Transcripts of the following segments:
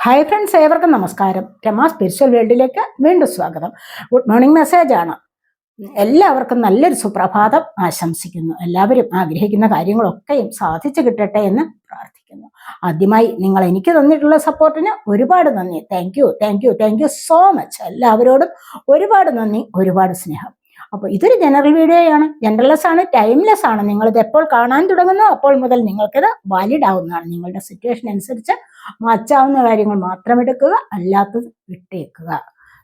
Hi friends, ഏവർക്കും നമസ്കാരം. Rama spiritual വേൾഡിലേക്ക് വീണ്ടും സ്വാഗതം. ഗുഡ് മോർണിംഗ് മെസ്സേജാണ്. എല്ലാവർക്കും നല്ലൊരു സുപ്രഭാതം ആശംസിക്കുന്നു. എല്ലാവരും ആഗ്രഹിക്കുന്ന കാര്യങ്ങളൊക്കെയും സാധിച്ചു കിട്ടട്ടെ എന്ന് പ്രാർത്ഥിക്കുന്നു. ആദ്യമായി നിങ്ങൾ എനിക്ക് തന്നിട്ടുള്ള സപ്പോർട്ടിന് ഒരുപാട് നന്ദി. Thank you so much. എല്ലാവരോടും ഒരുപാട് നന്ദി, ഒരുപാട് സ്നേഹം. അപ്പോൾ ഇതൊരു ജനറൽ വീഡിയോയാണ്, ജനറൽലെസ് ആണ്, ടൈംലെസ് ആണ്. നിങ്ങളിത് എപ്പോൾ കാണാൻ തുടങ്ങുന്നോ അപ്പോൾ മുതൽ നിങ്ങൾക്കിത് വാലിഡ് ആവുന്നതാണ്. നിങ്ങളുടെ സിറ്റുവേഷൻ അനുസരിച്ച് മാറ്റാവുന്ന കാര്യങ്ങൾ മാത്രം എടുക്കുക, അല്ലാത്തത് വിട്ടേക്കുക.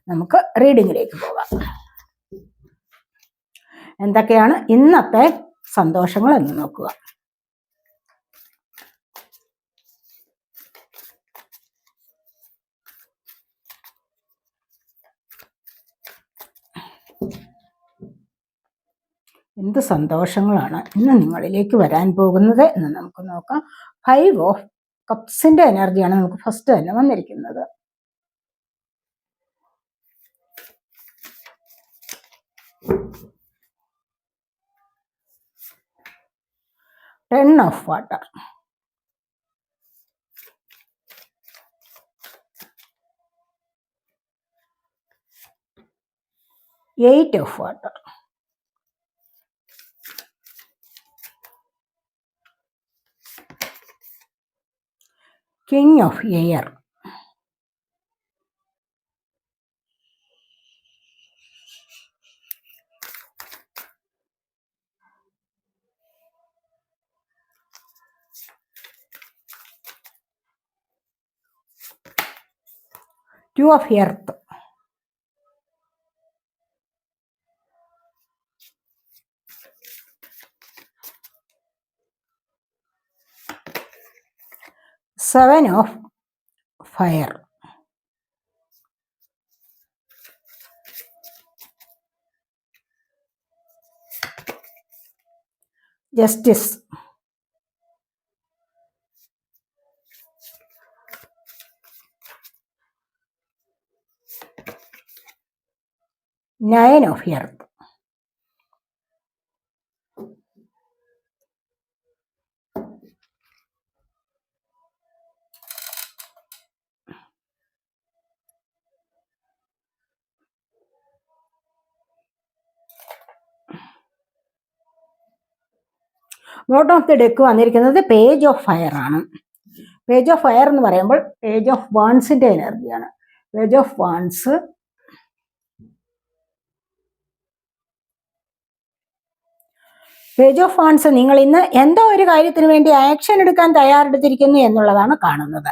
നമുക്ക് റീഡിങ്ങിലേക്ക് പോകാം. എന്തൊക്കെയാണ് ഇന്നത്തെ സന്തോഷങ്ങൾ എന്ന് നോക്കുക. എന്ത് സന്തോഷങ്ങളാണ് ഇന്ന് നിങ്ങളിലേക്ക് വരാൻ പോകുന്നത് എന്ന് നമുക്ക് നോക്കാം. 5 ഓഫ് കപ്സിന്റെ എനർജിയാണ് നമുക്ക് ഫസ്റ്റ് തന്നെ വന്നിരിക്കുന്നത്. Ten of water, Eight of water, King of air, Two of earth, Seven of fire, Justice, Nine of earth, bottom of the deck വന്നിരിക്കുന്നത് പേജ് ഓഫ് ഫയർ ആണ്. പേജ് ഓഫ് ഫയർ എന്ന് പറയുമ്പോൾ page of വാൺസിന്റെ എനർജിയാണ്. Page of wands, page of wands നിങ്ങൾ ഇന്ന് എന്തോ ഒരു കാര്യത്തിന് വേണ്ടി ആക്ഷൻ എടുക്കാൻ തയ്യാറെടുത്തിരിക്കുന്നു എന്നുള്ളതാണ് കാണുന്നത്.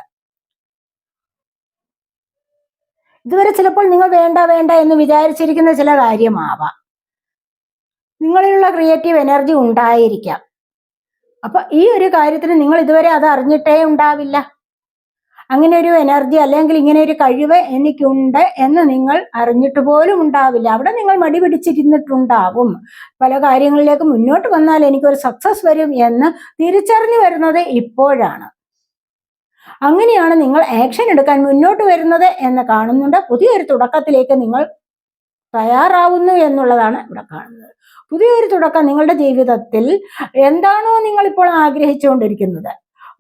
ഇതുവരെ ചിലപ്പോൾ നിങ്ങൾ വേണ്ട എന്ന് വിചാരിച്ചിരിക്കുന്ന ചില കാര്യമാവാം. നിങ്ങളിലുള്ള ക്രിയേറ്റീവ് എനർജി ഉണ്ടായിരിക്കാം. അപ്പൊ ഈ ഒരു കാര്യത്തിന് നിങ്ങൾ ഇതുവരെ അത് അറിഞ്ഞിട്ടേ ഉണ്ടാവില്ല. അങ്ങനെ ഒരു എനർജി അല്ലെങ്കിൽ ഇങ്ങനെ ഒരു കഴിവ് എനിക്കുണ്ട് എന്ന് നിങ്ങൾ അറിഞ്ഞിട്ട് പോലും ഉണ്ടാവില്ല. അവിടെ നിങ്ങൾ മടി പിടിച്ചിരുന്നിട്ടുണ്ടാവും. പല കാര്യങ്ങളിലേക്ക് മുന്നോട്ട് വന്നാൽ എനിക്കൊരു സക്സസ് വരും എന്ന് തിരിച്ചറിഞ്ഞു വരുന്നത് ഇപ്പോഴാണ്. അങ്ങനെയാണ് നിങ്ങൾ ആക്ഷൻ എടുക്കാൻ മുന്നോട്ട് വരുന്നത് എന്ന് കാണുന്നുണ്ട്. പുതിയൊരു തുടക്കത്തിലേക്ക് നിങ്ങൾ തയ്യാറാവുന്നു എന്നുള്ളതാണ് ഇവിടെ കാണുന്നത്. പുതിയൊരു തുടക്കം നിങ്ങളുടെ ജീവിതത്തിൽ എന്താണോ നിങ്ങൾ ഇപ്പോൾ ആഗ്രഹിച്ചുകൊണ്ടിരിക്കുന്നത്.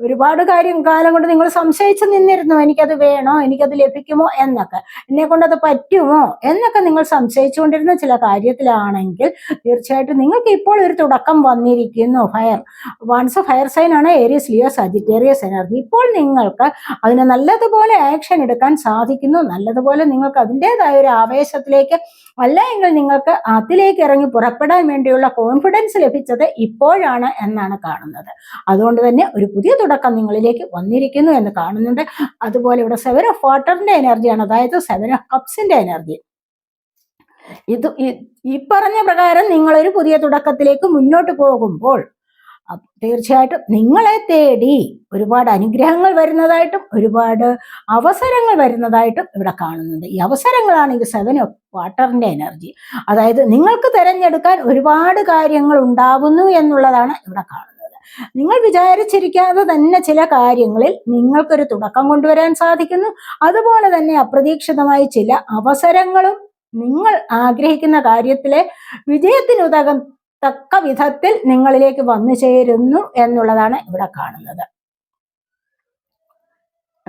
ഒരുപാട് കാലം കൊണ്ട് നിങ്ങൾ സംശയിച്ചു നിന്നിരുന്നു, എനിക്കത് വേണോ, എനിക്കത് ലഭിക്കുമോ എന്നൊക്കെ, എന്നെ കൊണ്ടത് പറ്റുമോ എന്നൊക്കെ നിങ്ങൾ സംശയിച്ചുകൊണ്ടിരുന്ന ചില കാര്യത്തിലാണെങ്കിൽ തീർച്ചയായിട്ടും നിങ്ങൾക്ക് ഇപ്പോൾ ഒരു തുടക്കം വന്നിരിക്കുന്നു. വൺസ് ഫയർ സൈൻ ആണ്, ഏരിയസ്, ലിയോ, സജിറ്റേറിയസ് എനർജി. ഇപ്പോൾ നിങ്ങൾക്ക് അതിന് നല്ലതുപോലെ ആക്ഷൻ എടുക്കാൻ സാധിക്കുന്നു. നല്ലതുപോലെ നിങ്ങൾക്ക് അതിൻ്റെതായ ഒരു ആവേശത്തിലേക്ക്, അല്ല എങ്കിൽ നിങ്ങൾക്ക് അതിലേക്ക് ഇറങ്ങി പുറപ്പെടാൻ വേണ്ടിയുള്ള കോൺഫിഡൻസ് ലഭിച്ചത് ഇപ്പോഴാണ് എന്നാണ് കാണുന്നത്. അതുകൊണ്ട് തന്നെ ഒരു പുതിയ തുടക്കം നിങ്ങളിലേക്ക് വന്നിരിക്കുന്നു എന്ന് കാണുന്നുണ്ട്. അതുപോലെ ഇവിടെ 7 ഓഫ് വാട്ടറിന്റെ എനർജിയാണ്, അതായത് 7 ഓഫ് കപ്സിന്റെ എനർജി. ഇത് ഈ പറഞ്ഞ പ്രകാരം നിങ്ങളൊരു പുതിയ തുടക്കത്തിലേക്ക് മുന്നോട്ട് പോകുമ്പോൾ തീർച്ചയായിട്ടും നിങ്ങളെ തേടി ഒരുപാട് അനുഗ്രഹങ്ങൾ വരുന്നതായിട്ടും ഒരുപാട് അവസരങ്ങൾ വരുന്നതായിട്ടും ഇവിടെ കാണുന്നുണ്ട്. ഈ അവസരങ്ങളാണ് ഇത് 7 ഓഫ് വാട്ടറിന്റെ എനർജി. അതായത് നിങ്ങൾക്ക് തിരഞ്ഞെടുക്കാൻ ഒരുപാട് കാര്യങ്ങൾ ഉണ്ടാകുന്നു എന്നുള്ളതാണ് ഇവിടെ കാണുന്നത്. നിങ്ങൾ വിചാരിച്ചിരിക്കാതെ തന്നെ ചില കാര്യങ്ങളിൽ നിങ്ങൾക്കൊരു തുടക്കം കൊണ്ടുവരാൻ സാധിക്കുന്നു. അതുപോലെ തന്നെ അപ്രതീക്ഷിതമായി ചില അവസരങ്ങളും നിങ്ങൾ ആഗ്രഹിക്കുന്ന കാര്യത്തിലെ വിജയത്തിനുതക വിധത്തിൽ നിങ്ങളിലേക്ക് വന്നു ചേരുന്നു എന്നുള്ളതാണ് ഇവിടെ കാണുന്നത്.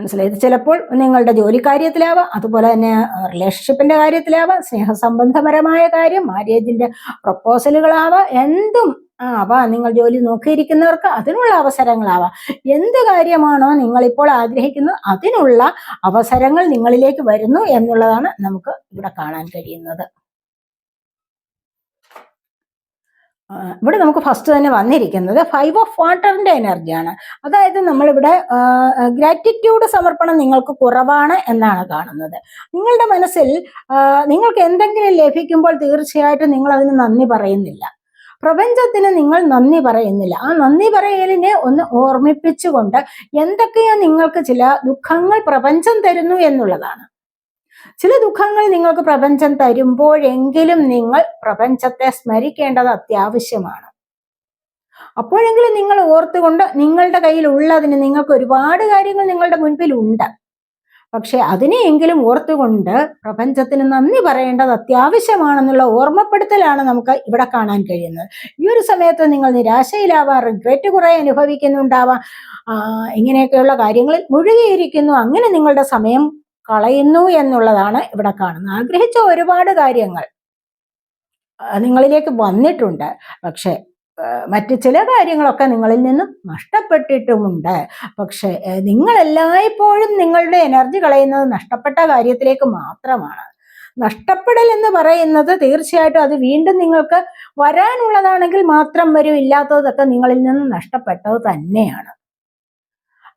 മനസ്സിലായി. ഇത് ചിലപ്പോൾ നിങ്ങളുടെ ജോലി കാര്യത്തിലാവാം, അതുപോലെ തന്നെ റിലേഷൻഷിപ്പിന്റെ കാര്യത്തിലാവാം, സ്നേഹസംബന്ധപരമായ കാര്യം, മാര്യേജിന്റെ പ്രപ്പോസലുകളാവാം, എന്തും ആവാം. നിങ്ങൾ ജോലി നോക്കിയിരിക്കുന്നവർക്ക് അതിനുള്ള അവസരങ്ങളാവാം. എന്ത് കാര്യമാണോ നിങ്ങളിപ്പോൾ ആഗ്രഹിക്കുന്നത് അതിനുള്ള അവസരങ്ങൾ നിങ്ങളിലേക്ക് വരുന്നു എന്നുള്ളതാണ് നമുക്ക് ഇവിടെ കാണാൻ കഴിയുന്നത്. ഇവിടെ നമുക്ക് ഫസ്റ്റ് തന്നെ വന്നിരിക്കുന്നത് 5 ഓഫ് വാട്ടറിന്റെ എനർജിയാണ്. അതായത് നമ്മളിവിടെ ഗ്രാറ്റിറ്റ്യൂഡ് സമർപ്പണം നിങ്ങൾക്ക് കുറവാണ് എന്നാണ് കാണുന്നത്. നിങ്ങളുടെ മനസ്സിൽ നിങ്ങൾക്ക് എന്തെങ്കിലും ലഭിക്കുമ്പോൾ തീർച്ചയായിട്ടും നിങ്ങൾ അതിന് നന്ദി പറയുന്നില്ല. പ്രപഞ്ചത്തിന് നിങ്ങൾ നന്ദി പറയുന്നില്ല. ആ നന്ദി പറയലിനെ ഒന്ന് ഓർമ്മിപ്പിച്ചുകൊണ്ട് എന്തൊക്കെയോ നിങ്ങൾക്ക് ചില ദുഃഖങ്ങൾ പ്രപഞ്ചം തരുന്നു എന്നുള്ളതാണ്. ചില ദുഃഖങ്ങൾ നിങ്ങൾക്ക് പ്രപഞ്ചം തരുമ്പോഴെങ്കിലും നിങ്ങൾ പ്രപഞ്ചത്തെ സ്മരിക്കേണ്ടത് അത്യാവശ്യമാണ്. അപ്പോഴെങ്കിലും നിങ്ങൾ ഓർത്തുകൊണ്ട് നിങ്ങളുടെ കയ്യിൽ ഉള്ളതിന് നിങ്ങൾക്ക് ഒരുപാട് കാര്യങ്ങൾ നിങ്ങളുടെ മുൻപിൽ ഉണ്ട്. പക്ഷെ അതിനെയെങ്കിലും ഓർത്തുകൊണ്ട് പ്രപഞ്ചത്തിന് നന്ദി പറയേണ്ടത് അത്യാവശ്യമാണെന്നുള്ള ഓർമ്മപ്പെടുത്തലാണ് നമുക്ക് ഇവിടെ കാണാൻ കഴിയുന്നത്. ഈ ഒരു സമയത്ത് നിങ്ങൾ നിരാശയിലാവാം, റിഗ്രറ്റ് കുറെ അനുഭവിക്കുന്നുണ്ടാവാം, ഇങ്ങനെയൊക്കെയുള്ള കാര്യങ്ങളിൽ മുഴുകിയിരിക്കുന്നു. അങ്ങനെ നിങ്ങളുടെ സമയം കളയുന്നു എന്നുള്ളതാണ് ഇവിടെ കാണുന്നത്. ആഗ്രഹിച്ച ഒരുപാട് കാര്യങ്ങൾ നിങ്ങളിലേക്ക് വന്നിട്ടുണ്ട്, പക്ഷെ മറ്റു ചില കാര്യങ്ങളൊക്കെ നിങ്ങളിൽ നിന്നും നഷ്ടപ്പെട്ടിട്ടുമുണ്ട്. പക്ഷെ നിങ്ങൾ എല്ലായ്പ്പോഴും നിങ്ങളുടെ എനർജി കളയുന്നത് നഷ്ടപ്പെട്ട കാര്യത്തിലേക്ക് മാത്രമാണ്. നഷ്ടപ്പെടൽ എന്ന് പറയുന്നത് തീർച്ചയായിട്ടും അത് വീണ്ടും നിങ്ങൾക്ക് വരാനുള്ളതാണെങ്കിൽ മാത്രം വരും, ഇല്ലാത്തതൊക്കെ നിങ്ങളിൽ നിന്നും നഷ്ടപ്പെട്ടത് തന്നെയാണ്.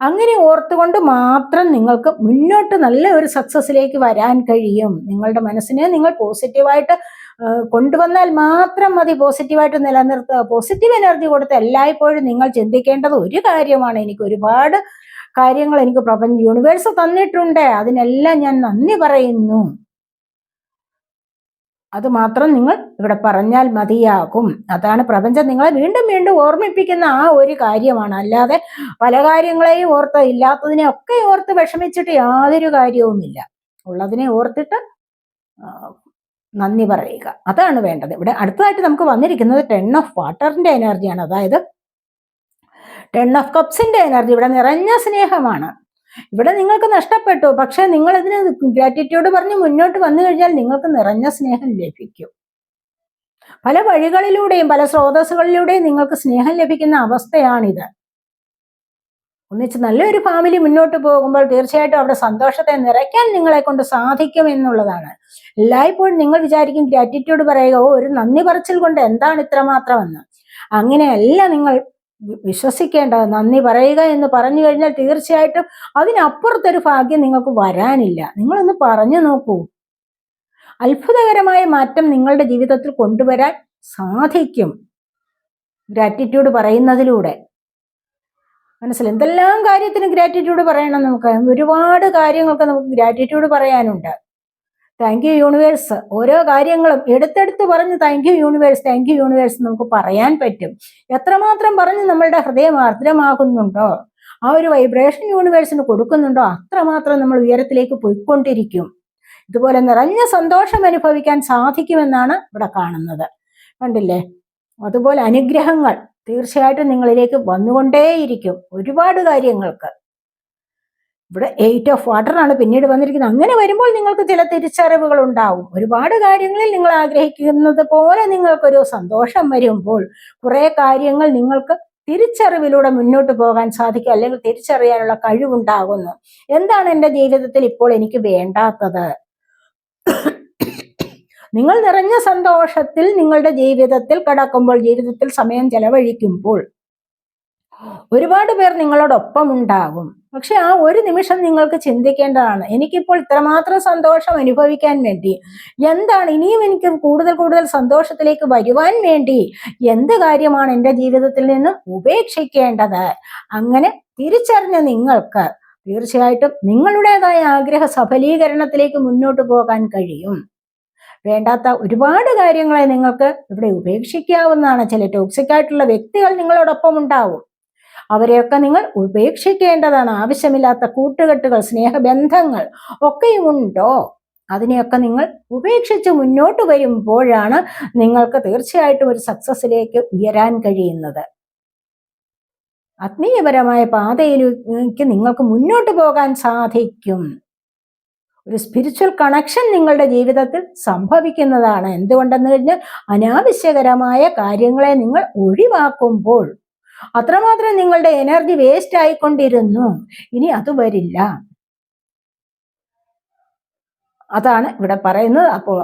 അങ്ങനെ ഓർത്തുകൊണ്ട് മാത്രം നിങ്ങൾക്ക് മുന്നോട്ട് നല്ല ഒരു സക്സസിലേക്ക് വരാൻ കഴിയും. നിങ്ങളുടെ മനസ്സിനെ നിങ്ങൾ പോസിറ്റീവായിട്ട് കൊണ്ടുവന്നാൽ മാത്രം മതി. പോസിറ്റീവായിട്ട് നിലനിർത്തുക, പോസിറ്റീവ് എനർജി കൊടുത്ത് എല്ലായ്പ്പോഴും നിങ്ങൾ ചിന്തിക്കേണ്ടത് ഒരു കാര്യമാണ്. എനിക്ക് ഒരുപാട് കാര്യങ്ങൾ എനിക്ക് പ്രപഞ്ച യൂണിവേഴ്സ് തന്നിട്ടുണ്ട്, അതിനെല്ലാം ഞാൻ നന്ദി പറയുന്നു. അത് മാത്രം നിങ്ങൾ ഇവിടെ പറഞ്ഞാൽ മതിയാകും. അതാണ് പ്രപഞ്ചം നിങ്ങളെ വീണ്ടും വീണ്ടും ഓർമ്മിപ്പിക്കുന്ന ആ ഒരു കാര്യമാണ്. അല്ലാതെ പല കാര്യങ്ങളെയും ഓർത്ത് ഇല്ലാത്തതിനെ ഒക്കെ ഓർത്ത് വിഷമിച്ചിട്ട് യാതൊരു കാര്യവുമില്ല. ഉള്ളതിനെ ഓർത്തിട്ട് നന്ദി പറയുക, അതാണ് വേണ്ടത്. ഇവിടെ അടുത്തതായിട്ട് നമുക്ക് വന്നിരിക്കുന്നത് 10 ഓഫ് വാട്ടറിന്റെ എനർജിയാണ്. അതായത് 10 ഓഫ് കപ്സിന്റെ എനർജി ഇവിടെ നിറഞ്ഞ സ്നേഹമാണ്. ഇവിടെ നിങ്ങൾക്ക് നഷ്ടപ്പെട്ടു, പക്ഷെ നിങ്ങൾ ഇതിന് ഗ്രാറ്റിറ്റ്യൂഡ് പറഞ്ഞ് മുന്നോട്ട് വന്നു കഴിഞ്ഞാൽ നിങ്ങൾക്ക് നിറഞ്ഞ സ്നേഹം ലഭിക്കും. പല വഴികളിലൂടെയും പല സ്രോതസ്സുകളിലൂടെയും നിങ്ങൾക്ക് സ്നേഹം ലഭിക്കുന്ന അവസ്ഥയാണിത്. ഒന്നിച്ച് നല്ലൊരു ഫാമിലി മുന്നോട്ട് പോകുമ്പോൾ തീർച്ചയായിട്ടും അവിടെ സന്തോഷത്തെ നിറയ്ക്കാൻ നിങ്ങളെ കൊണ്ട് സാധിക്കും എന്നുള്ളതാണ്. എല്ലായ്പ്പോഴും നിങ്ങൾ വിചാരിക്കും ഗ്രാറ്റിറ്റ്യൂഡ് പറയുക, ഒരു നന്ദി പറച്ചിൽ കൊണ്ട് എന്താണ് ഇത്രമാത്രമെന്ന്. അങ്ങനെയല്ല നിങ്ങൾ വിശ്വസിക്കേണ്ടത്. നന്ദി പറയുക എന്ന് പറഞ്ഞു കഴിഞ്ഞാൽ തീർച്ചയായിട്ടും അതിനപ്പുറത്തൊരു ഭാഗ്യം നിങ്ങൾക്ക് വരാനില്ല. നിങ്ങളൊന്ന് പറഞ്ഞു നോക്കൂ, അത്ഭുതകരമായ മാറ്റം നിങ്ങളുടെ ജീവിതത്തിൽ കൊണ്ടുവരാൻ സാധിക്കും ഗ്രാറ്റിറ്റ്യൂഡ് പറയുന്നതിലൂടെ. മനസ്സിലായി? എന്തെല്ലാം കാര്യത്തിന് ഗ്രാറ്റിറ്റ്യൂഡ് പറയണം നമുക്ക്. ഒരുപാട് കാര്യങ്ങൾക്ക് നമുക്ക് ഗ്രാറ്റിറ്റ്യൂഡ് പറയാനുണ്ട്. Thank you universe. ഓരോ കാര്യങ്ങളും എടുത്തെടുത്ത് പറഞ്ഞ് താങ്ക് യു യൂണിവേഴ്സ് നമുക്ക് പറയാൻ പറ്റും. എത്രമാത്രം പറഞ്ഞ് നമ്മളുടെ ഹൃദയം ആർദ്രമാകുന്നുണ്ടോ, ആ ഒരു വൈബ്രേഷൻ യൂണിവേഴ്സിന് കൊടുക്കുന്നുണ്ടോ, അത്രമാത്രം നമ്മൾ ഉയരത്തിലേക്ക് പോയിക്കൊണ്ടിരിക്കും. ഇതുപോലെ നിറഞ്ഞ സന്തോഷം അനുഭവിക്കാൻ സാധിക്കുമെന്നാണ് ഇവിടെ കാണുന്നത്. കണ്ടില്ലേ? അതുപോലെ അനുഗ്രഹങ്ങൾ തീർച്ചയായിട്ടും നിങ്ങളിലേക്ക് വന്നുകൊണ്ടേയിരിക്കും ഒരുപാട് കാര്യങ്ങൾക്ക്. ഇവിടെ 8 ഓഫ് വാട്ടർ ആണ് പിന്നീട് വന്നിരിക്കുന്നത്. അങ്ങനെ വരുമ്പോൾ നിങ്ങൾക്ക് ചില തിരിച്ചറിവുകൾ ഉണ്ടാവും. ഒരുപാട് കാര്യങ്ങളിൽ നിങ്ങൾ ആഗ്രഹിക്കുന്നത് പോലെ നിങ്ങൾക്കൊരു സന്തോഷം വരുമ്പോൾ കുറെ കാര്യങ്ങൾ നിങ്ങൾക്ക് തിരിച്ചറിവിലൂടെ മുന്നോട്ട് പോകാൻ സാധിക്കും, അല്ലെങ്കിൽ തിരിച്ചറിയാനുള്ള കഴിവുണ്ടാകുന്നു. എന്താണ് എൻ്റെ ജീവിതത്തിൽ ഇപ്പോൾ എനിക്ക് വേണ്ടാത്തത്? നിങ്ങൾ നിറഞ്ഞ സന്തോഷത്തിൽ നിങ്ങളുടെ ജീവിതത്തിൽ കടക്കുമ്പോൾ, ജീവിതത്തിൽ സമയം ചെലവഴിക്കുമ്പോൾ ഒരുപാട് പേർ നിങ്ങളോടൊപ്പം ഉണ്ടാകും. പക്ഷെ ആ ഒരു നിമിഷം നിങ്ങൾക്ക് ചിന്തിക്കേണ്ടതാണ്, എനിക്കിപ്പോൾ ഇത്രമാത്രം സന്തോഷം അനുഭവിക്കാൻ വേണ്ടി എന്താണ്, ഇനിയും എനിക്ക് കൂടുതൽ കൂടുതൽ സന്തോഷത്തിലേക്ക് വരുവാൻ വേണ്ടി എന്ത് കാര്യമാണ് എൻ്റെ ജീവിതത്തിൽ നിന്നും ഉപേക്ഷിക്കേണ്ടത്? അങ്ങനെ തിരിച്ചറിഞ്ഞ നിങ്ങൾക്ക് തീർച്ചയായിട്ടും നിങ്ങളുടേതായ ആഗ്രഹ സഫലീകരണത്തിലേക്ക് മുന്നോട്ട് പോകാൻ കഴിയും. വേണ്ടാത്ത ഒരുപാട് കാര്യങ്ങളെ നിങ്ങൾക്ക് ഇവിടെ ഉപേക്ഷിക്കാവുന്നതാണ്. ചില ടോക്സിക് ആയിട്ടുള്ള വ്യക്തികൾ നിങ്ങളോടൊപ്പം ഉണ്ടാവും, അവരെയൊക്കെ നിങ്ങൾ ഉപേക്ഷിക്കേണ്ടതാണ്. ആവശ്യമില്ലാത്ത കൂട്ടുകെട്ടുകൾ, സ്നേഹബന്ധങ്ങൾ ഒക്കെയുമുണ്ടോ, അതിനെയൊക്കെ നിങ്ങൾ ഉപേക്ഷിച്ച് മുന്നോട്ട് വരുമ്പോഴാണ് നിങ്ങൾക്ക് തീർച്ചയായിട്ടും ഒരു സക്സസ്സിലേക്ക് ഉയരാൻ കഴിയുന്നത്. ആത്മീയപരമായ പാതയിലേക്ക് നിങ്ങൾക്ക് മുന്നോട്ട് പോകാൻ സാധിക്കും. ഒരു സ്പിരിച്വൽ കണക്ഷൻ നിങ്ങളുടെ ജീവിതത്തിൽ സംഭവിക്കുന്നതാണ്. എന്തുകൊണ്ടെന്ന് കഴിഞ്ഞാൽ അനാവശ്യകരമായ കാര്യങ്ങളെ നിങ്ങൾ ഒഴിവാക്കുമ്പോൾ അത്രമാത്രം നിങ്ങളുടെ എനർജി വേസ്റ്റ് ആയിക്കൊണ്ടിരുന്നു. ഇനി അത് വരില്ല. അതാണ് ഇവിടെ പറയുന്നത്. അപ്പോൾ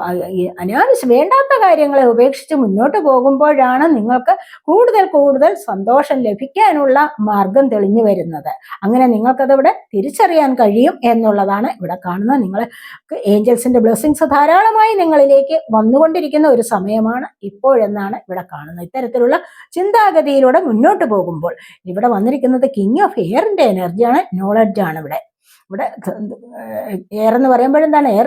അനാവശ്യം വേണ്ടാത്ത കാര്യങ്ങളെ ഉപേക്ഷിച്ച് മുന്നോട്ട് പോകുമ്പോഴാണ് നിങ്ങൾക്ക് കൂടുതൽ കൂടുതൽ സന്തോഷം ലഭിക്കാനുള്ള മാർഗം തെളിഞ്ഞു വരുന്നത്. അങ്ങനെ നിങ്ങൾക്കത് ഇവിടെ തിരിച്ചറിയാൻ കഴിയും എന്നുള്ളതാണ് ഇവിടെ കാണുന്നത്. നിങ്ങൾക്ക് ഏഞ്ചൽസിന്റെ ബ്ലെസ്സിങ്സ് ധാരാളമായി നിങ്ങളിലേക്ക് വന്നുകൊണ്ടിരിക്കുന്ന ഒരു സമയമാണ് ഇപ്പോഴെന്നാണ് ഇവിടെ കാണുന്നത്. ഇത്തരത്തിലുള്ള ചിന്താഗതിയിലൂടെ മുന്നോട്ട് പോകുമ്പോൾ ഇവിടെ വന്നിരിക്കുന്നത് കിങ് ഓഫ് എയറിന്റെ എനർജിയാണ്, നോളജാണ്. ഇവിടെ എയർ എന്ന് പറയുമ്പോഴെന്താണ്, എയർ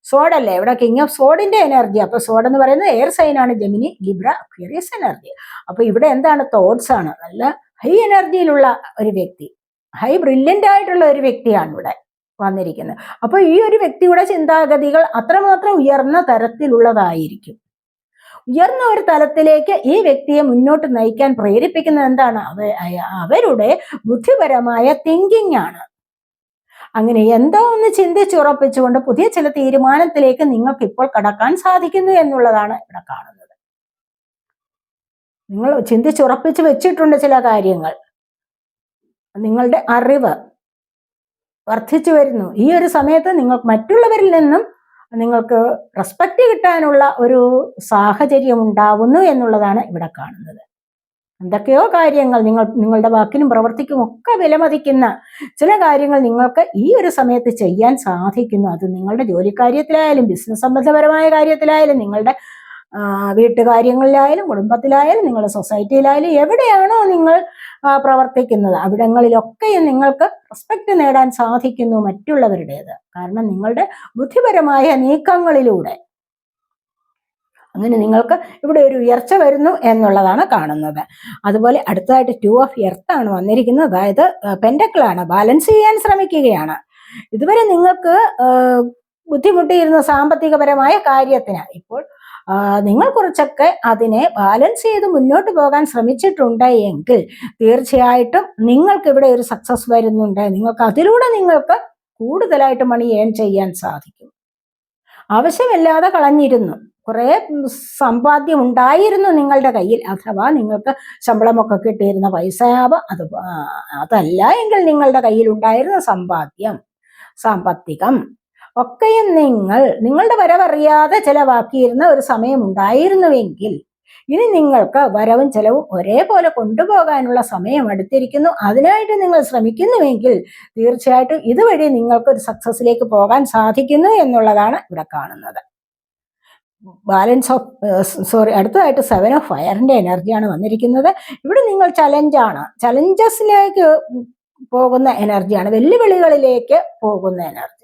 സോഡല്ലേ, ഇവിടെ കിങ് ഓഫ് സോഡിന്റെ എനർജി. അപ്പൊ സോഡ് എന്ന് പറയുന്നത് എയർ സൈൻ ആണ്, ജെമിനി, ലിബ്ര, അക്വേറിയസ് എനർജി. അപ്പൊ ഇവിടെ എന്താണ്, തോട്ട്സ് ആണ്. നല്ല ഹൈ എനർജിയിലുള്ള ഒരു വ്യക്തി, ഹൈ ബ്രില്യൻ്റ് ആയിട്ടുള്ള ഒരു വ്യക്തിയാണ് ഇവിടെ വന്നിരിക്കുന്നത്. അപ്പൊ ഈ ഒരു വ്യക്തിയുടെ ചിന്താഗതികൾ അത്രമാത്രം ഉയർന്ന തരത്തിലുള്ളതായിരിക്കും. ഉയർന്ന ഒരു തലത്തിലേക്ക് ഈ വ്യക്തിയെ മുന്നോട്ട് നയിക്കാൻ പ്രേരിപ്പിക്കുന്നത് എന്താണ്, അവരുടെ ബുദ്ധിപരമായ തിങ്കിങ് ആണ്. അങ്ങനെ എന്തോ ഒന്ന് ചിന്തിച്ചുറപ്പിച്ചുകൊണ്ട് പുതിയ ചില തീരുമാനത്തിലേക്ക് നിങ്ങൾക്ക് ഇപ്പോൾ കടക്കാൻ സാധിക്കുന്നു എന്നുള്ളതാണ് ഇവിടെ കാണുന്നത്. നിങ്ങൾ ചിന്തിച്ചുറപ്പിച്ച് വെച്ചിട്ടുണ്ട് ചില കാര്യങ്ങൾ. നിങ്ങളുടെ അറിവ് വർദ്ധിച്ചു വരുന്നു. ഈ ഒരു സമയത്ത് നിങ്ങൾ മറ്റുള്ളവരിൽ നിന്നും നിങ്ങൾക്ക് റെസ്പെക്റ്റ് കിട്ടാനുള്ള ഒരു സാഹചര്യം ഉണ്ടാവുന്നു എന്നുള്ളതാണ് ഇവിടെ കാണുന്നത്. എന്തൊക്കെയോ കാര്യങ്ങൾ നിങ്ങളുടെ വാക്കിനും പ്രവൃത്തിക്കും ഒക്കെ വിലമതിക്കുന്ന ചില കാര്യങ്ങൾ നിങ്ങൾക്ക് ഈ ഒരു സമയത്ത് ചെയ്യാൻ സാധിക്കുന്നു. അത് നിങ്ങളുടെ ജോലിക്കാര്യത്തിലായാലും ബിസിനസ് സംബന്ധപരമായ കാര്യത്തിലായാലും നിങ്ങളുടെ വീട്ടുകാര്യങ്ങളിലായാലും കുടുംബത്തിലായാലും നിങ്ങളുടെ സൊസൈറ്റിയിലായാലും എവിടെയാണോ നിങ്ങൾ പ്രവർത്തിക്കുന്നത് അവിടങ്ങളിലൊക്കെയും നിങ്ങൾക്ക് റെസ്പെക്റ്റ് നേടാൻ സാധിക്കുന്നു മറ്റുള്ളവരുടേത്. കാരണം നിങ്ങളുടെ ബുദ്ധിപരമായ നീക്കങ്ങളിലൂടെ അങ്ങനെ നിങ്ങൾക്ക് ഇവിടെ ഒരു ഉയർച്ച വരുന്നു എന്നുള്ളതാണ് കാണുന്നത്. അതുപോലെ അടുത്തതായിട്ട് 2 ഓഫ് എർത്ത് ആണ് വന്നിരിക്കുന്നത്. അതായത് പെൻഡക്കിളാണ്, ബാലൻസ് ചെയ്യാൻ ശ്രമിക്കുകയാണ്. ഇതുവരെ നിങ്ങൾക്ക് ബുദ്ധിമുട്ടിയിരുന്ന സാമ്പത്തികപരമായ കാര്യത്തിന് ഇപ്പോൾ നിങ്ങൾ കുറച്ചൊക്കെ അതിനെ ബാലൻസ് ചെയ്ത് മുന്നോട്ട് പോകാൻ ശ്രമിച്ചിട്ടുണ്ട് എങ്കിൽ തീർച്ചയായിട്ടും നിങ്ങൾക്ക് ഇവിടെ ഒരു സക്സസ് വരുന്നുണ്ട്. അതിലൂടെ നിങ്ങൾക്ക് കൂടുതലായിട്ട് മണി ഏൺ ചെയ്യാൻ സാധിക്കും. ആവശ്യമില്ലാതെ കളഞ്ഞിരുന്നു കുറെ സമ്പാദ്യം ഉണ്ടായിരുന്നു നിങ്ങളുടെ കയ്യിൽ, അഥവാ നിങ്ങൾക്ക് ശമ്പളമൊക്കെ കിട്ടിയിരുന്ന പൈസയാവാം, അതല്ല എങ്കിൽ നിങ്ങളുടെ കയ്യിൽ ഉണ്ടായിരുന്ന സാമ്പത്തികം ഒക്കെയും നിങ്ങളുടെ വരവറിയാതെ ചെലവാക്കിയിരുന്ന ഒരു സമയം ഉണ്ടായിരുന്നുവെങ്കിൽ ഇനി നിങ്ങൾക്ക് വരവും ചെലവും ഒരേപോലെ കൊണ്ടുപോകാനുള്ള സമയം അടുത്തിരിക്കുന്നു. അതിനായിട്ട് നിങ്ങൾ ശ്രമിക്കുന്നുവെങ്കിൽ തീർച്ചയായിട്ടും ഇതുവഴി നിങ്ങൾക്ക് ഒരു സക്സസിലേക്ക് പോകാൻ സാധിക്കുന്നു എന്നുള്ളതാണ് ഇവിടെ കാണുന്നത്. അടുത്തതായിട്ട് 7 ഓഫ് ഫയറിന്റെ എനർജിയാണ് വന്നിരിക്കുന്നത്. ഇവിടെ നിങ്ങൾ ചലഞ്ചസിലേക്ക് പോകുന്ന എനർജിയാണ്, വെല്ലുവിളികളിലേക്ക് പോകുന്ന എനർജി.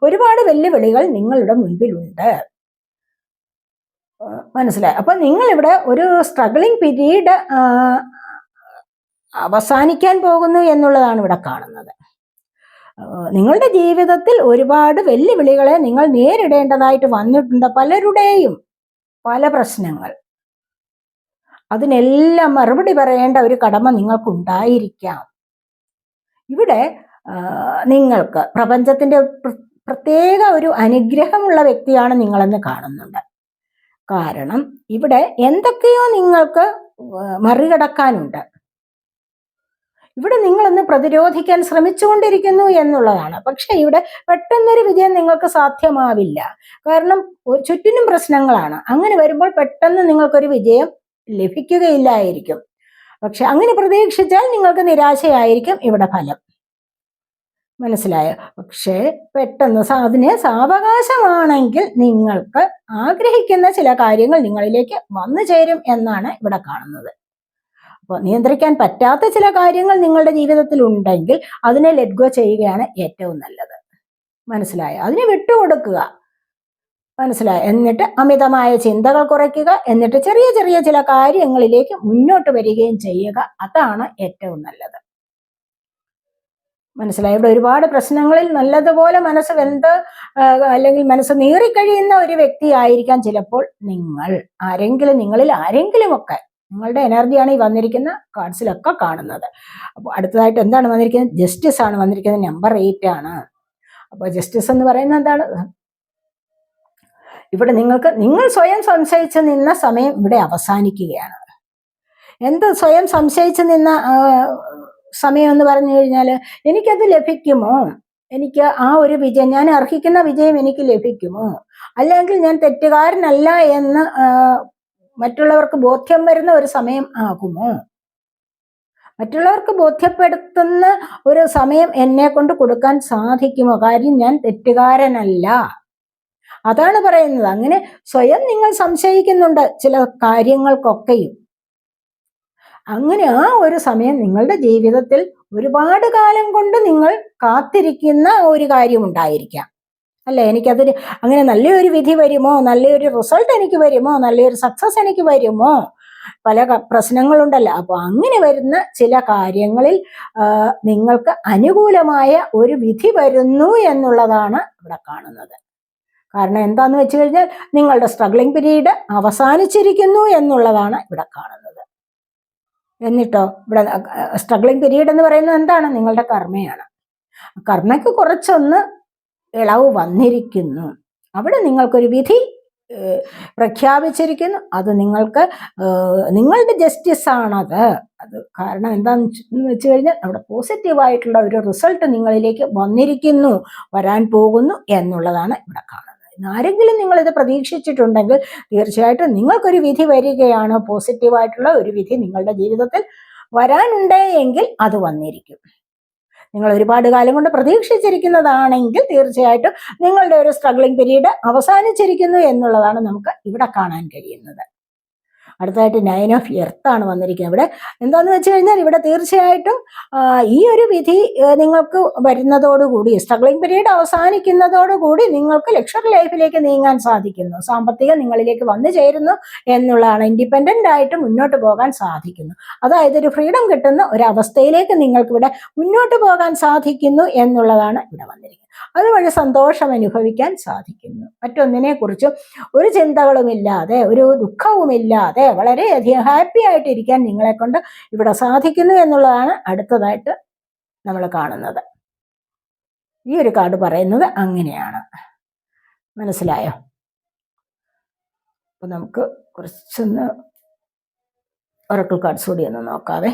ഒരുപാട് വെല്ലുവിളികൾ നിങ്ങളുടെ മുൻപിലുണ്ട്, മനസ്സിലായി. അപ്പൊ നിങ്ങളിവിടെ ഒരു സ്ട്രഗ്ലിംഗ് പീരീഡ് അവസാനിക്കാൻ പോകുന്നു എന്നുള്ളതാണ് ഇവിടെ കാണുന്നത്. നിങ്ങളുടെ ജീവിതത്തിൽ ഒരുപാട് വെല്ലുവിളികളെ നിങ്ങൾ നേരിടേണ്ടതായിട്ട് വന്നിട്ടുണ്ട്. പലരുടെയും പല പ്രശ്നങ്ങൾ, അതിനെല്ലാം മറുപടി പറയേണ്ട ഒരു കടമ നിങ്ങൾക്കുണ്ടായിരിക്കാം. ഇവിടെ നിങ്ങൾക്ക് പ്രപഞ്ചത്തിന്റെ പ്രത്യേക ഒരു അനുഗ്രഹമുള്ള വ്യക്തിയാണ് നിങ്ങളെന്ന് കാണുന്നുണ്ട്. കാരണം ഇവിടെ എന്തൊക്കെയോ നിങ്ങൾക്ക് മറികടക്കാനുണ്ട്. ഇവിടെ നിങ്ങളൊന്ന് പ്രതിരോധിക്കാൻ ശ്രമിച്ചുകൊണ്ടിരിക്കുന്നു എന്നുള്ളതാണ്. പക്ഷെ ഇവിടെ പെട്ടെന്നൊരു വിജയം നിങ്ങൾക്ക് സാധ്യമാവില്ല. കാരണം ചുറ്റിനും പ്രശ്നങ്ങളാണ്. അങ്ങനെ വരുമ്പോൾ പെട്ടെന്ന് നിങ്ങൾക്കൊരു വിജയം ലഭിക്കുകയില്ലായിരിക്കും. പക്ഷെ അങ്ങനെ പ്രതീക്ഷിച്ചാൽ നിങ്ങൾക്ക് നിരാശയായിരിക്കും ഇവിടെ ഫലം, മനസ്സിലായോ? പക്ഷേ പെട്ടെന്ന് അതിന് സാവകാശമാണെങ്കിൽ നിങ്ങൾക്ക് ആഗ്രഹിക്കുന്ന ചില കാര്യങ്ങൾ നിങ്ങളിലേക്ക് വന്നു ചേരും എന്നാണ് ഇവിടെ കാണുന്നത്. അപ്പോൾ നിയന്ത്രിക്കാൻ പറ്റാത്ത ചില കാര്യങ്ങൾ നിങ്ങളുടെ ജീവിതത്തിൽ ഉണ്ടെങ്കിൽ അതിനെ ലെറ്റ് ഗോ ചെയ്യുകയാണ് ഏറ്റവും നല്ലത്, മനസ്സിലായോ? അതിനെ വിട്ടുകൊടുക്കുക, മനസ്സിലായോ? എന്നിട്ട് അമിതമായ ചിന്തകൾ കുറയ്ക്കുക, എന്നിട്ട് ചെറിയ ചെറിയ ചില കാര്യങ്ങളിലേക്ക് മുന്നോട്ട് വരികയും ചെയ്യുക. അതാണ് ഏറ്റവും നല്ലത്, മനസ്സിലായി. ഇവിടെ ഒരുപാട് പ്രശ്നങ്ങളിൽ നല്ലതുപോലെ മനസ്സ് അല്ലെങ്കിൽ മനസ്സ് നീറിക്കഴിയുന്ന ഒരു വ്യക്തി ആയിരിക്കാം ചിലപ്പോൾ നിങ്ങളിൽ ആരെങ്കിലുമൊക്കെ നിങ്ങളുടെ എനർജിയാണ് ഈ വന്നിരിക്കുന്ന കാർഡ്സിലൊക്കെ കാണുന്നത്. അപ്പോൾ അടുത്തതായിട്ട് എന്താണ് വന്നിരിക്കുന്നത്? ജസ്റ്റിസ് ആണ് വന്നിരിക്കുന്നത്. നമ്പർ 8 ആണ്. അപ്പോൾ ജസ്റ്റിസ് എന്ന് പറയുന്നത് എന്താണ്? ഇവിടെ നിങ്ങൾ സ്വയം സംശയിച്ച് നിന്ന സമയം ഇവിടെ അവസാനിക്കുകയാണ്. എന്ത് സ്വയം സംശയിച്ച് നിന്ന സമയം എന്ന് പറഞ്ഞു കഴിഞ്ഞാൽ, എനിക്കത് ലഭിക്കുമോ, എനിക്ക് ആ ഒരു വിജയം, ഞാൻ അർഹിക്കുന്ന വിജയം എനിക്ക് ലഭിക്കുമോ, അല്ലെങ്കിൽ ഞാൻ തെറ്റുകാരനല്ല എന്ന് മറ്റുള്ളവർക്ക് ബോധ്യം വരുന്ന ഒരു സമയം ആകുമോ, മറ്റുള്ളവർക്ക് ബോധ്യപ്പെടുത്തുന്ന ഒരു സമയം എന്നെ കൊണ്ട് കൊടുക്കാൻ സാധിക്കുമോ, കാര്യം ഞാൻ തെറ്റുകാരനല്ല. അതാണ് പറയുന്നത്. അങ്ങനെ സ്വയം നിങ്ങൾ സംശയിക്കുന്നുണ്ട് ചില കാര്യങ്ങൾക്കൊക്കെയും. അങ്ങനെ ആ ഒരു സമയം നിങ്ങളുടെ ജീവിതത്തിൽ ഒരുപാട് കാലം കൊണ്ട് നിങ്ങൾ കാത്തിരിക്കുന്ന ഒരു കാര്യം ഉണ്ടായിരിക്കാം അല്ലെ? എനിക്കതിന് അങ്ങനെ നല്ലൊരു വിധി വരുമോ, നല്ലൊരു റിസൾട്ട് എനിക്ക് വരുമോ, നല്ലൊരു സക്സസ് എനിക്ക് വരുമോ, പല പ്രശ്നങ്ങളുണ്ടല്ലോ. അപ്പൊ അങ്ങനെ വരുന്ന ചില കാര്യങ്ങളിൽ നിങ്ങൾക്ക് അനുകൂലമായ ഒരു വിധി വരുന്നു എന്നുള്ളതാണ് ഇവിടെ കാണുന്നത്. കാരണം എന്താന്ന് വെച്ച് കഴിഞ്ഞാൽ നിങ്ങളുടെ സ്ട്രഗ്ലിംഗ് പീരീഡ് അവസാനിച്ചിരിക്കുന്നു എന്നുള്ളതാണ് ഇവിടെ കാണുന്നത്. എന്നിട്ടോ ഇവിടെ സ്ട്രഗ്ലിംഗ് പീരീഡ് എന്ന് പറയുന്നത് എന്താണ്? നിങ്ങളുടെ കർമ്മയാണ്. കർമ്മയ്ക്ക് കുറച്ചൊന്ന് ഇളവ് വന്നിരിക്കുന്നു. അവിടെ നിങ്ങൾക്കൊരു വിധി പ്രഖ്യാപിച്ചിരിക്കുന്നു. അത് നിങ്ങൾക്ക് നിങ്ങളുടെ ജസ്റ്റിസ് ആണത്. അത് കാരണം എന്താണെന്ന് വെച്ച് കഴിഞ്ഞാൽ അവിടെ പോസിറ്റീവായിട്ടുള്ള ഒരു റിസൾട്ട് നിങ്ങളിലേക്ക് വന്നിരിക്കുന്നു, വരാൻ പോകുന്നു എന്നുള്ളതാണ് ഇവിടെ കാണുന്നത്. ആരെങ്കിലും നിങ്ങളിത് പ്രതീക്ഷിച്ചിട്ടുണ്ടെങ്കിൽ തീർച്ചയായിട്ടും നിങ്ങൾക്കൊരു വിധി വരികയാണ്. പോസിറ്റീവായിട്ടുള്ള ഒരു വിധി നിങ്ങളുടെ ജീവിതത്തിൽ വരാനുണ്ട് എങ്കിൽ അത് വന്നിരിക്കും. നിങ്ങൾ ഒരുപാട് കാലം കൊണ്ട് പ്രതീക്ഷിച്ചിരിക്കുന്നതാണെങ്കിൽ തീർച്ചയായിട്ടും നിങ്ങളുടെ ഒരു സ്ട്രഗ്ലിംഗ് പീരീഡ് അവസാനിച്ചിരിക്കുന്നു എന്നുള്ളതാണ് നമുക്ക് ഇവിടെ കാണാൻ കഴിയുന്നത്. അടുത്തതായിട്ട് 9 ഓഫ് എർത്ത് ആണ് വന്നിരിക്കുന്നത്. ഇവിടെ എന്താന്ന് വെച്ച് കഴിഞ്ഞാൽ ഇവിടെ തീർച്ചയായിട്ടും ഈ ഒരു വിധി നിങ്ങൾക്ക് വരുന്നതോടുകൂടി, സ്ട്രഗ്ലിംഗ് പീരീഡ് അവസാനിക്കുന്നതോടുകൂടി നിങ്ങൾക്ക് ലക്ഷറി ലൈഫിലേക്ക് നീങ്ങാൻ സാധിക്കുന്നു. സാമ്പത്തികം നിങ്ങളിലേക്ക് വന്നു ചേരുന്നു എന്നുള്ളതാണ്. ഇൻഡിപെൻഡന്റ് ആയിട്ട് മുന്നോട്ട് പോകാൻ സാധിക്കുന്നു. അതായത് ഒരു ഫ്രീഡം കിട്ടുന്ന ഒരവസ്ഥയിലേക്ക് നിങ്ങൾക്ക് ഇവിടെ മുന്നോട്ട് പോകാൻ സാധിക്കുന്നു എന്നുള്ളതാണ് ഇവിടെ വന്നിരിക്കുന്നത്. അതുവഴി സന്തോഷം അനുഭവിക്കാൻ സാധിക്കുന്നു. മറ്റൊന്നിനെ കുറിച്ചും ഒരു ചിന്തകളുമില്ലാതെ, ഒരു ദുഃഖവുമില്ലാതെ വളരെയധികം ഹാപ്പി ആയിട്ടിരിക്കാൻ നിങ്ങളെ കൊണ്ട് ഇവിടെ സാധിക്കുന്നു എന്നുള്ളതാണ് അടുത്തതായിട്ട് നമ്മൾ കാണുന്നത്. ഈ ഒരു കാർഡ് പറയുന്നത് അങ്ങനെയാണ്. മനസ്സിലായോ? അപ്പൊ നമുക്ക് കുറച്ചൊന്ന് ഒറക്കിൾ കാർഡ്സ് കൂടി ഒന്ന് നോക്കാവേ.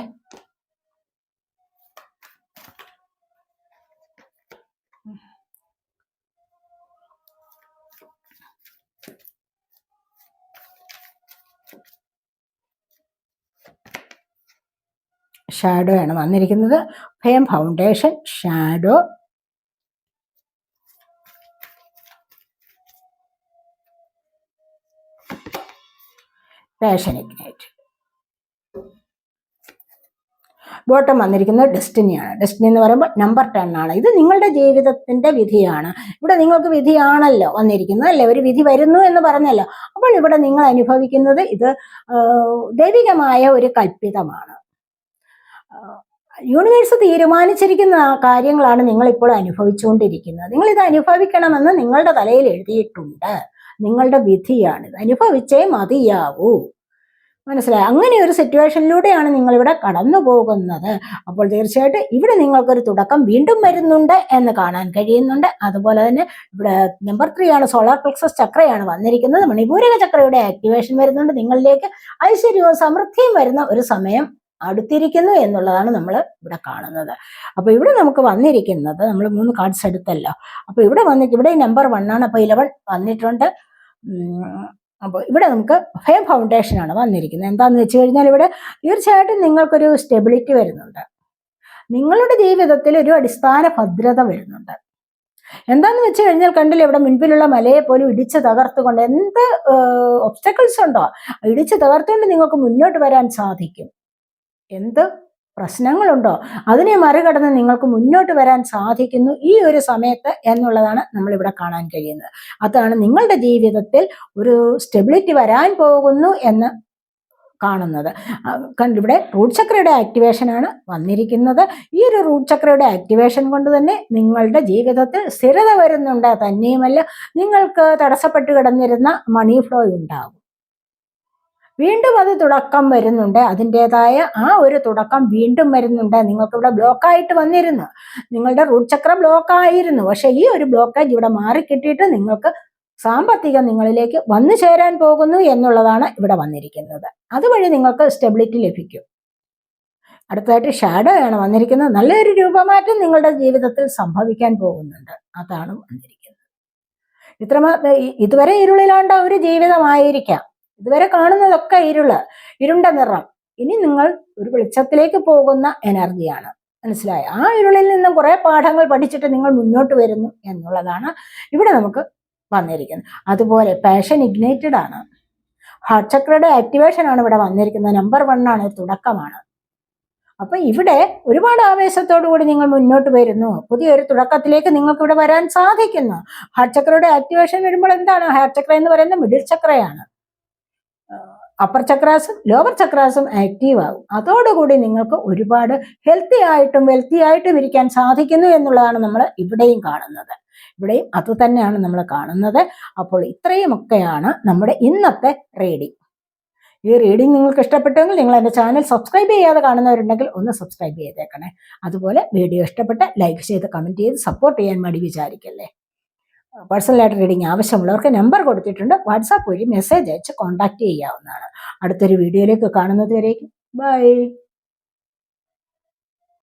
ഷാഡോ ആണ് വന്നിരിക്കുന്നത്. Fame foundation, shadow, passion ignite. Bottom വന്നിരിക്കുന്നത് ഡെസ്റ്റിനിയാണ്. ഡെസ്റ്റിനി എന്ന് പറയുമ്പോൾ നമ്പർ 10 ആണ്. ഇത് നിങ്ങളുടെ ജീവിതത്തിന്റെ വിധിയാണ്. ഇവിടെ നിങ്ങൾക്ക് വിധിയാണല്ലോ വന്നിരിക്കുന്നത് അല്ലേ? ഒരു വിധി വരുന്നു എന്ന് പറഞ്ഞല്ലോ. അപ്പോൾ ഇവിടെ നിങ്ങൾ അനുഭവിക്കുന്നത് ഇത് ദൈവികമായ ഒരു കൽപ്പിതമാണ്. യൂണിവേഴ്സ് തീരുമാനിച്ചിരിക്കുന്ന കാര്യങ്ങളാണ് നിങ്ങളിപ്പോൾ അനുഭവിച്ചുകൊണ്ടിരിക്കുന്നത്. നിങ്ങൾ ഇത് അനുഭവിക്കണമെന്ന് നിങ്ങളുടെ തലയിൽ എഴുതിയിട്ടുണ്ട്. നിങ്ങളുടെ വിധിയാണിത്. അനുഭവിച്ചേ മതിയാവൂ. മനസ്സിലായി? അങ്ങനെ ഒരു സിറ്റുവേഷനിലൂടെയാണ് നിങ്ങളിവിടെ കടന്നു പോകുന്നത്. അപ്പോൾ തീർച്ചയായിട്ടും ഇവിടെ നിങ്ങൾക്കൊരു തുടക്കം വീണ്ടും വരുന്നുണ്ട് എന്ന് കാണാൻ കഴിയുന്നുണ്ട്. അതുപോലെ തന്നെ ഇവിടെ നമ്പർ 3 ആണ്, സോളാർ പ്ലക്സസ് ചക്രയാണ് വന്നിരിക്കുന്നത്. മണിപൂരക ചക്രയുടെ ആക്ടിവേഷൻ വരുന്നുണ്ട്. നിങ്ങളിലേക്ക് ഐശ്വര്യവും സമൃദ്ധിയും വരുന്ന ഒരു സമയം അടുത്തിരിക്കുന്നു എന്നുള്ളതാണ് നമ്മൾ ഇവിടെ കാണുന്നത്. അപ്പൊ ഇവിടെ നമുക്ക് വന്നിരിക്കുന്നത്, നമ്മൾ 3 കാർഡ്സ് എടുത്തല്ലോ. അപ്പൊ ഇവിടെ നമ്പർ 1 ആണ്. അപ്പൊ 11 വന്നിട്ടുണ്ട്. അപ്പോൾ ഇവിടെ നമുക്ക് ഫെയിം ഫൗണ്ടേഷൻ ആണ് വന്നിരിക്കുന്നത്. എന്താന്ന് വെച്ച് കഴിഞ്ഞാൽ ഇവിടെ തീർച്ചയായിട്ടും നിങ്ങൾക്കൊരു സ്റ്റെബിലിറ്റി വരുന്നുണ്ട്. നിങ്ങളുടെ ജീവിതത്തിൽ ഒരു അടിസ്ഥാന ഭദ്രത വരുന്നുണ്ട്. എന്താന്ന് വെച്ച് കഴിഞ്ഞാൽ കണ്ടില്ല, ഇവിടെ മുൻപിലുള്ള മലയെ പോലും ഇടിച്ചു തകർത്തുകൊണ്ട്, എന്ത് ഒബ്സ്റ്റക്കിൾസ് ഉണ്ടോ ഇടിച്ചു തകർത്തുകൊണ്ട് നിങ്ങൾക്ക് മുന്നോട്ട് വരാൻ സാധിക്കും. എന്ത് പ്രശ്നങ്ങളുണ്ടോ അതിനെ മറികടന്ന് നിങ്ങൾക്ക് മുന്നോട്ട് വരാൻ സാധിക്കുന്നു ഈ ഒരു സമയത്ത് എന്നുള്ളതാണ് നമ്മളിവിടെ കാണാൻ കഴിയുന്നത്. അതാണ് നിങ്ങളുടെ ജീവിതത്തിൽ ഒരു സ്റ്റെബിലിറ്റി വരാൻ പോകുന്നു എന്ന് കാണുന്നത്. ഇവിടെ റൂട്ട് ചക്രയുടെ ആക്ടിവേഷൻ ആണ് വന്നിരിക്കുന്നത്. ഈ ഒരു റൂട്ട് ചക്രയുടെ ആക്ടിവേഷൻ കൊണ്ട് തന്നെ നിങ്ങളുടെ ജീവിതത്തിൽ സ്ഥിരത വരുന്നുണ്ട്. തന്നെയുമല്ല, നിങ്ങൾക്ക് തടസ്സപ്പെട്ട് കിടന്നിരുന്ന മണി ഫ്ലോ ഉണ്ടാകും. വീണ്ടും അത് തുടക്കം വരുന്നുണ്ട്. അതിൻ്റെതായ ആ ഒരു തുടക്കം വീണ്ടും വരുന്നുണ്ട്. നിങ്ങൾക്ക് ഇവിടെ ബ്ലോക്കായിട്ട് വന്നിരുന്നു, നിങ്ങളുടെ റൂട്ട് ചക്ര ബ്ലോക്ക് ആയിരുന്നു. പക്ഷെ ഈ ഒരു ബ്ലോക്കേജ് ഇവിടെ മാറിക്കിട്ടിയിട്ട് നിങ്ങൾക്ക് സാമ്പത്തികം നിങ്ങളിലേക്ക് വന്നു ചേരാൻ പോകുന്നു എന്നുള്ളതാണ് ഇവിടെ വന്നിരിക്കുന്നത്. അതുവഴി നിങ്ങൾക്ക് സ്റ്റെബിലിറ്റി ലഭിക്കും. അടുത്തതായിട്ട് ഷാഡോ ആണ് വന്നിരിക്കുന്നത്. നല്ലൊരു രൂപമാറ്റം നിങ്ങളുടെ ജീവിതത്തിൽ സംഭവിക്കാൻ പോകുന്നുണ്ട്. അതാണ് വന്നിരിക്കുന്നത്. ഇതുവരെ ഇരുളിലാണ്ട ഒരു ജീവിതമായിരിക്കാം. ഇതുവരെ കാണുന്നതൊക്കെ ഇരുണ്ട നിറം. ഇനി നിങ്ങൾ ഒരു വെളിച്ചത്തിലേക്ക് പോകുന്ന എനർജിയാണ്. മനസ്സിലായോ? ആ ഇരുളിൽ നിന്നും കുറെ പാഠങ്ങൾ പഠിച്ചിട്ട് നിങ്ങൾ മുന്നോട്ട് വരുന്നു എന്നുള്ളതാണ് ഇവിടെ നമുക്ക് വന്നിരിക്കുന്നത്. അതുപോലെ പാഷൻ ഇഗ്നൈറ്റഡ് ആണ്. ഹാർട്ട് ചക്രയുടെ ആക്ടിവേഷൻ ആണ് ഇവിടെ വന്നിരിക്കുന്നത്. നമ്പർ 1 ആണ്, തുടക്കമാണ്. അപ്പൊ ഇവിടെ ഒരുപാട് ആവേശത്തോടു കൂടി നിങ്ങൾ മുന്നോട്ട് വരുന്നു. പുതിയൊരു തുടക്കത്തിലേക്ക് നിങ്ങൾക്ക് ഇവിടെ വരാൻ സാധിക്കുന്നു. ഹാർട്ട് ചക്രയുടെ ആക്ടിവേഷൻ വരുമ്പോൾ എന്താണ്? ഹാർട്ട് ചക്ര എന്ന് പറയുന്നത് മിഡിൽ ചക്രയാണ്. അപ്പർ ചക്രാസും ലോവർ ചക്രാസും ആക്റ്റീവ് ആകും. അതോടുകൂടി നിങ്ങൾക്ക് ഒരുപാട് ഹെൽത്തി ആയിട്ടും ഇരിക്കാൻ സാധിക്കുന്നു എന്നുള്ളതാണ് നമ്മൾ ഇവിടെയും കാണുന്നത്. ഇവിടെയും അത് തന്നെയാണ് നമ്മൾ കാണുന്നത്. അപ്പോൾ ഇത്രയുമൊക്കെയാണ് നമ്മുടെ ഇന്നത്തെ റീഡിംഗ്. ഈ റീഡിംഗ് നിങ്ങൾക്ക് ഇഷ്ടപ്പെട്ടെങ്കിൽ നിങ്ങൾ എൻ്റെ ചാനൽ സബ്സ്ക്രൈബ് ചെയ്യാതെ കാണുന്നവരുണ്ടെങ്കിൽ ഒന്ന് സബ്സ്ക്രൈബ് ചെയ്തേക്കണേ. അതുപോലെ വീഡിയോ ഇഷ്ടപ്പെട്ട ലൈക്ക് ചെയ്ത് കമൻറ്റ് ചെയ്ത് സപ്പോർട്ട് ചെയ്യാൻ മടി വിചാരിക്കല്ലേ. പേഴ്സണലായിട്ട് റീഡിംഗ് ആവശ്യമുള്ളവർക്ക് നമ്പർ കൊടുത്തിട്ടുണ്ട്. വാട്സാപ്പ് വഴി മെസ്സേജ് അയച്ച് കോൺടാക്ട് ചെയ്യാവുന്നതാണ്. അടുത്തൊരു വീഡിയോയിലേക്ക് കാണുന്നത് വരേക്കും ബൈ.